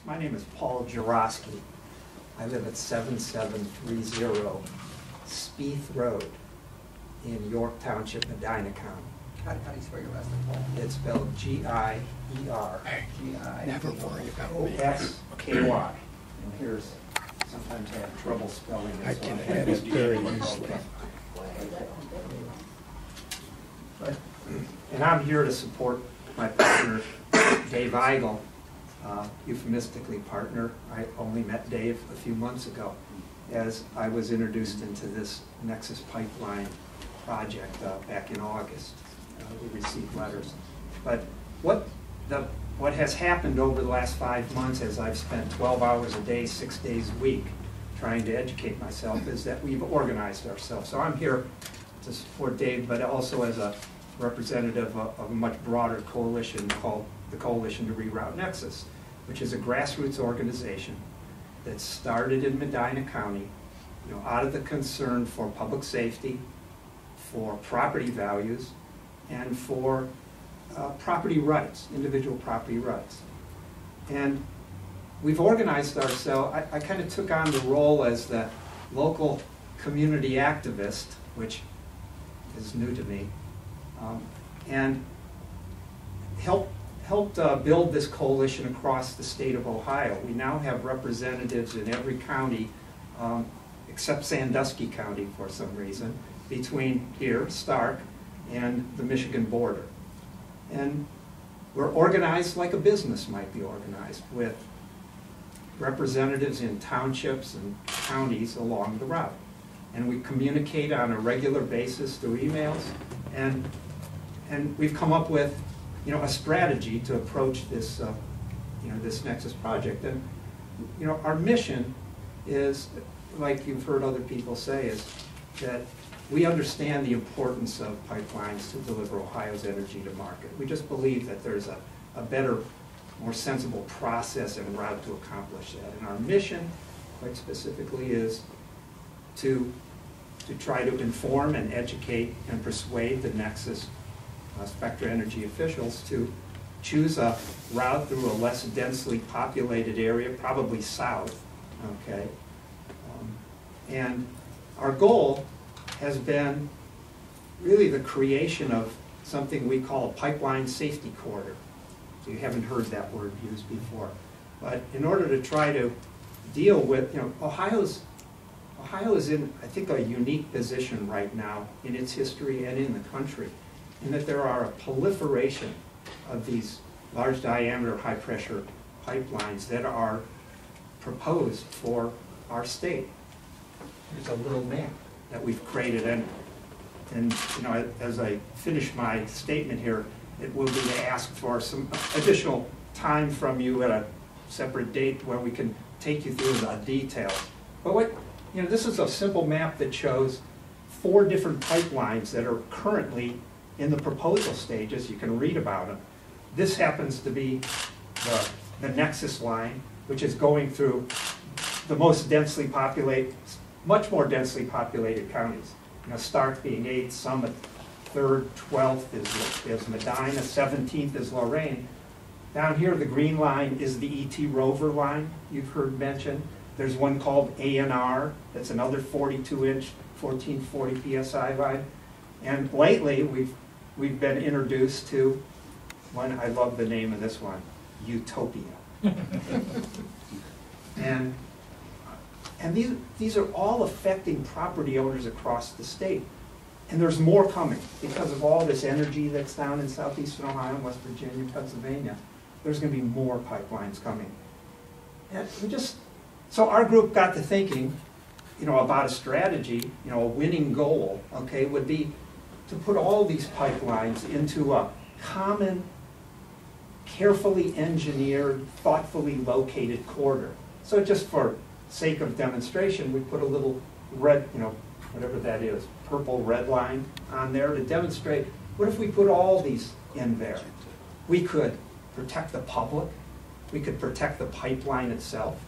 My name is Paul Giersky. I live at 7730 Spieth Road in York Township, Medina County. How do you spell your last name, Paul? It's spelled G-I-E-R. Never worry about me. O-S-K-Y. And here's, sometimes I have trouble spelling it. I can add it very easily. And I'm here to support my partner, Dave Eigel, euphemistically partner. I only met Dave a few months ago as I was introduced into this Nexus Pipeline project back in August. We received letters. But what has happened over the last 5 months as I've spent 12 hours a day, 6 days a week trying to educate myself is that we've organized ourselves. So I'm here to support Dave, but also as a representative of a much broader coalition called the Coalition to Reroute Nexus, which is a grassroots organization that started in Medina County, out of the concern for public safety, for property values, and for property rights, individual property rights. And we've organized ourselves. I kind of took on the role as the local community activist, which is new to me, and helped build this coalition across the state of Ohio. We now have representatives in every county, except Sandusky County for some reason, between here, Stark, and the Michigan border. And we're organized like a business might be organized, with representatives in townships and counties along the route. And we communicate on a regular basis through emails, and we've come up with a strategy to approach this this Nexus project. And our mission is, like you've heard other people say, is that we understand the importance of pipelines to deliver Ohio's energy to market. We just believe that there's a better, more sensible process and route to accomplish that. And our mission, quite specifically, is to try to inform and educate and persuade the Nexus Spectra Energy officials to choose a route through a less densely populated area, probably south, okay? And our goal has been really the creation of something we call a pipeline safety corridor. So you haven't heard that word used before. But in order to try to deal with, Ohio is in, I think, a unique position right now in its history and in the country, in that there are a proliferation of these large diameter, high pressure pipelines that are proposed for our state. There's a little map that we've created, and as I finish my statement here, it will be to ask for some additional time from you at a separate date where we can take you through the details. But this is a simple map that shows 4 different pipelines that are currently in the proposal stages. You can read about them. This happens to be the Nexus line, which is going through the most densely populated, much more densely populated counties. Stark being 8th, Summit 3rd, 12th is Medina, 17th is Lorain. Down here, the green line is the E.T. Rover line you've heard mentioned. There's one called ANR, that's another 42-inch, 1440 PSI line. And lately, we've been introduced to one, I love the name of this one, Utopia. And these are all affecting property owners across the state. And there's more coming because of all this energy that's down in southeastern Ohio, West Virginia, Pennsylvania. There's going to be more pipelines coming. And so our group got to thinking, about a strategy, a winning goal, okay, would be to put all these pipelines into a common, carefully engineered, thoughtfully located corridor. So just for sake of demonstration, we put a little red, whatever that is, purple red line on there to demonstrate, what if we put all these in there? We could protect the public, we could protect the pipeline itself,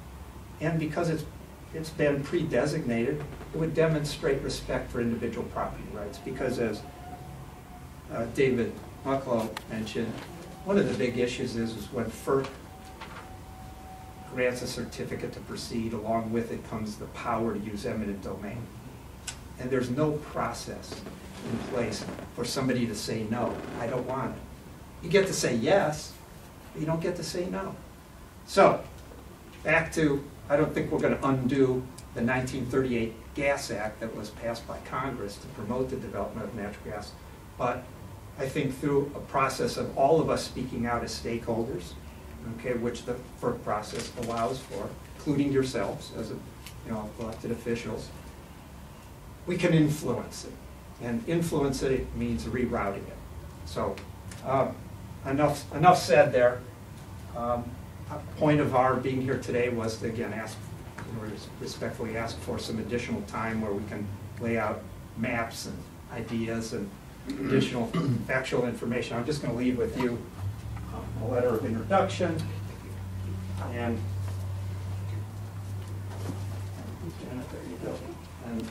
and because it's been pre-designated, it would demonstrate respect for individual property rights, because as David Mucklow mentioned, one of the big issues is when FERC grants a certificate to proceed. Along with it comes the power to use eminent domain. And there's no process in place for somebody to say, no, I don't want it. You get to say yes, but you don't get to say no. So, back to, I don't think we're going to undo the 1938 Gas Act that was passed by Congress to promote the development of natural gas, but I think through a process of all of us speaking out as stakeholders, okay, which the FERC process allows for, including yourselves as elected officials, we can influence it. And influence it means rerouting it. So enough said there. A point of our being here today was to, again, respectfully ask for some additional time where we can lay out maps and ideas and additional factual information. I'm just going to leave with you a letter of introduction, and there you go. And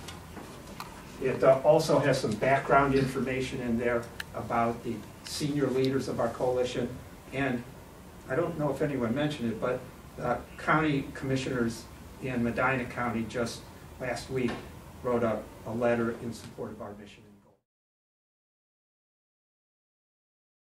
it also has some background information in there about the senior leaders of our coalition, and I don't know if anyone mentioned it, but county commissioners in Medina County just last week wrote a letter in support of our mission.